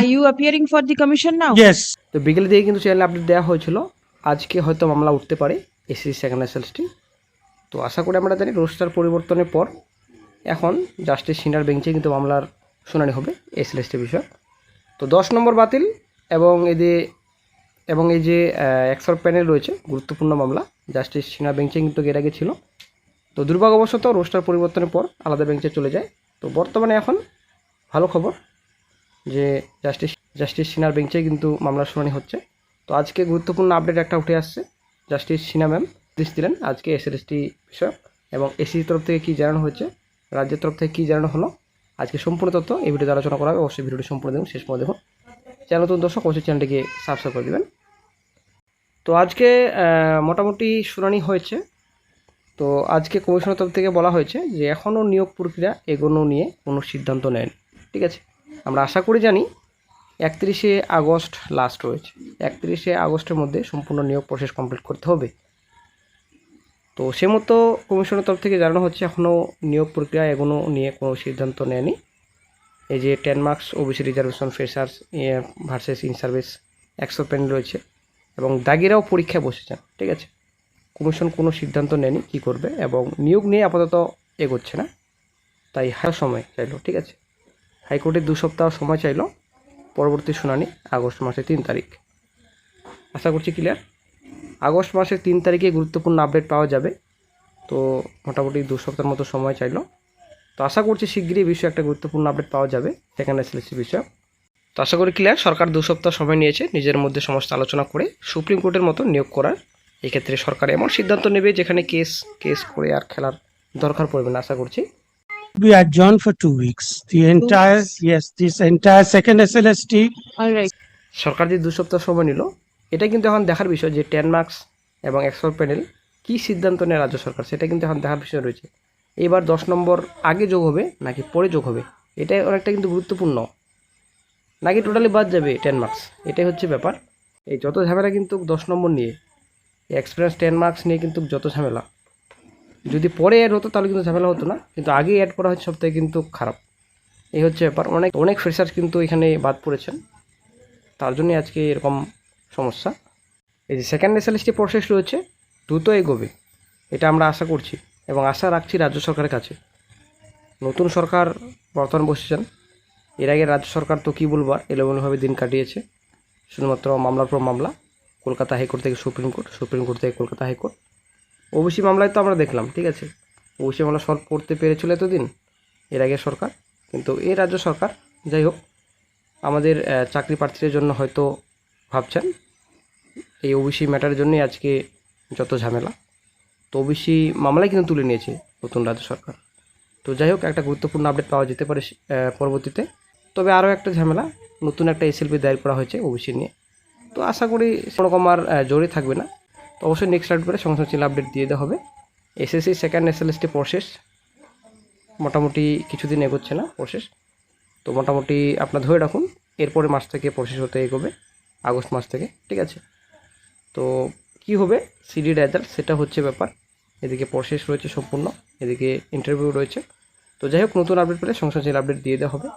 Are you appearing for the commission now? Yes. তো বিকেল দিকে কিন্তু চ্যানেলে আপডেট দেওয়া হয়েছিল আজকে হয়তো মামলা উঠতে পারে এসএসসি সেকেন্ড এসএলএসটি। তো আশা করি আমরা জানি রোস্টার পরিবর্তনের পর এখন জাস্টিস সিনহার বেঞ্চে কিন্তু মামলার শুনানি হবে এসএলএসটি বিষয়। তো 10 নম্বর বাতিল এবং এই যে এক্সপার্ট প্যানেল রয়েছে গুরুত্বপূর্ণ মামলা জাস্টিস সিনহা বেঞ্চে কিন্তু এর আগে ছিল। তো দুর্ভাগ্যবশত রোস্টার পরিবর্তনের পর আলাদা বেঞ্চে চলে যায়। তো বর্তমানে এখন ভালো খবর যে জাস্টিস সিনহার বেঞ্চে কিন্তু মামলার শুনানি হচ্ছে। তো আজকে গুরুত্বপূর্ণ আপডেট একটা উঠে আসছে, জাস্টিস সিনহা ম্যাম নির্দেশ দিলেন আজকে এসএলএসটি বিষয় এবং এসএসসি তরফ থেকে কী জানানো হয়েছে, রাজ্যের তরফ থেকে কী জানানো হলো, আজকে সম্পূর্ণ তথ্য এই ভিডিওতে আলোচনা করা হবে। অবশ্যই ভিডিওটি সম্পূর্ণ দেখুন, শেষ পর্যন্ত দেখুন। চ্যানেল নতুন দর্শক অবশ্যই চ্যানেলটিকে সাবস্ক্রাইব করে দেবেন। তো আজকে মোটামুটি শুনানি হয়েছে। তো আজকে কমিশনের তরফ থেকে বলা হয়েছে যে এখনও নিয়োগ প্রক্রিয়া এগোনো নিয়ে কোনো সিদ্ধান্ত নেন। ঠিক আছে, আমরা আশা করি জানি 31শে আগস্ট লাস্ট রয়েছে, 31শে আগস্টের মধ্যে সম্পূর্ণ নিয়োগ প্রসেস কমপ্লিট করতে হবে। তো সে মতো কমিশনের তরফ থেকে জানানো হচ্ছে এখনও নিয়োগ প্রক্রিয়া এগোনো নিয়ে কোনো সিদ্ধান্ত নেয়নি। এই যে 10 marks OBC reservation freshers versus in service expert panel রয়েছে এবং দাগিরাও পরীক্ষায় বসেছেন। ঠিক আছে, কমিশন কোনো সিদ্ধান্ত নেয়নি কী করবে এবং নিয়োগ নিয়ে আপাতত এগোচ্ছে না, তাই সময় চাইলো। ঠিক আছে, হাইকোর্টে 2 সপ্তাহ সময় চাইলো, পরবর্তী শুনানি আগস্ট মাসের 3 তারিখ। আশা করছি ক্লিয়ার, আগস্ট মাসের 3 তারিখে গুরুত্বপূর্ণ আপডেট পাওয়া যাবে। তো মোটামুটি 2 সপ্তাহের মতো সময় চাইলো। তো আশা করছি শিগগিরই বিষয়ে একটা গুরুত্বপূর্ণ আপডেট পাওয়া যাবে সেকেন্ড এসএলএসটি বিষয়। তো আশা করি ক্লিয়ার, সরকার 2 সপ্তাহ সময় নিয়েছে নিজের মধ্যে সমস্ত আলোচনা করে সুপ্রিম কোর্টের মতো নিয়োগ করার। এক্ষেত্রে সরকার এমন সিদ্ধান্ত নেবে যেখানে কেস করে আর খেলার দরকার পড়বে না আশা করছি। We adjourned for 2 weeks. This entire second SLST. All right. সরকার যে 2 সপ্তাহ সময় নিল, এটা কিন্তু এখন দেখার বিষয় যে 10 মার্কস এবং এক্সপার্ট প্যানেল কী সিদ্ধান্ত নেয় রাজ্য সরকার, সেটা কিন্তু এখন দেখার বিষয় রয়েছে। এবার 10 নম্বর আগে যোগ হবে নাকি পরে যোগ হবে, এটাই অনেকটা কিন্তু গুরুত্বপূর্ণ, নাকি টোটালি বাদ যাবে 10 মার্কস, এটাই হচ্ছে ব্যাপার। এই যত ঝামেলা কিন্তু 10 নম্বর নিয়ে, এক্সপিরিয়েন্স 10 মার্কস নিয়ে কিন্তু যত ঝামেলা, যদি পরে অ্যাড হতো তাহলে কিন্তু ঝামেলা হতো না, কিন্তু আগে অ্যাড করা হচ্ছে সবথেকে কিন্তু খারাপ। এই হচ্ছে ব্যাপার, অনেক ফ্রেশার্স কিন্তু এখানে বাদ পড়েছেন, তার জন্যই আজকে এরকম সমস্যা। এই যে সেকেন্ড এসএলএসটি প্রসেস রয়েছে দ্রুত এগোবে, এটা আমরা আশা করছি এবং আশা রাখছি রাজ্য সরকারের কাছে। নতুন সরকার বর্তমান বসেছেন, এর আগে রাজ্য সরকার তো কী বলবার এলোমেলোভাবে দিন কাটিয়েছে, শুধুমাত্র মামলার পর মামলা, কলকাতা হাইকোর্ট থেকে সুপ্রিম কোর্ট, সুপ্রিম কোর্ট থেকে কলকাতা হাইকোর্ট। ওবিসি মামলায় তো আমরা দেখলাম, ঠিক আছে, ওবিসি মামলা সলভ করতে পেরেছিল এতদিন এর আগে সরকার, কিন্তু এই রাজ্য সরকার যাই হোক আমাদের চাকরি প্রার্থীদের জন্য হয়তো ভাবছেন। এই ওবিসি ম্যাটারের জন্যই আজকে যত ঝামেলা। তো ওবিসি মামলায় কিন্তু তুলে নিয়েছে নতুন রাজ্য সরকার। তো যাই হোক একটা গুরুত্বপূর্ণ আপডেট পাওয়া যেতে পারে পরবর্তীতে। তবে আরও একটা ঝামেলা, নতুন একটা এসএলপি দায়ের করা হয়েছে ওবিসি নিয়ে। তো আশা করি সেরকম আর জোরে থাকবে না। তো অবশ্যই নেক্সট আপডেটে সংসদ চিহ্ন আপডেট দিয়ে দেওয়া হবে। এসএসসি সেকেন্ড এসএলএসটি প্রসেস মোটামুটি কিছুদিন এগোচ্ছে না প্রসেস, তো মোটামুটি আপনার ধরে রাখুন এরপরের মাস থেকে প্রসেস হতে এগোবে, আগস্ট মাস থেকে। ঠিক আছে, তো কি হবে সিডি রেজাল্ট সেটা হচ্ছে ব্যাপার। এদিকে প্রসেস রয়েছে সম্পূর্ণ, এদিকে ইন্টারভিউ রয়েছে। তো যাই হোক নতুন আপডেট পেলে সংসদ চিহ্ন আপডেট দিয়ে দেওয়া হবে।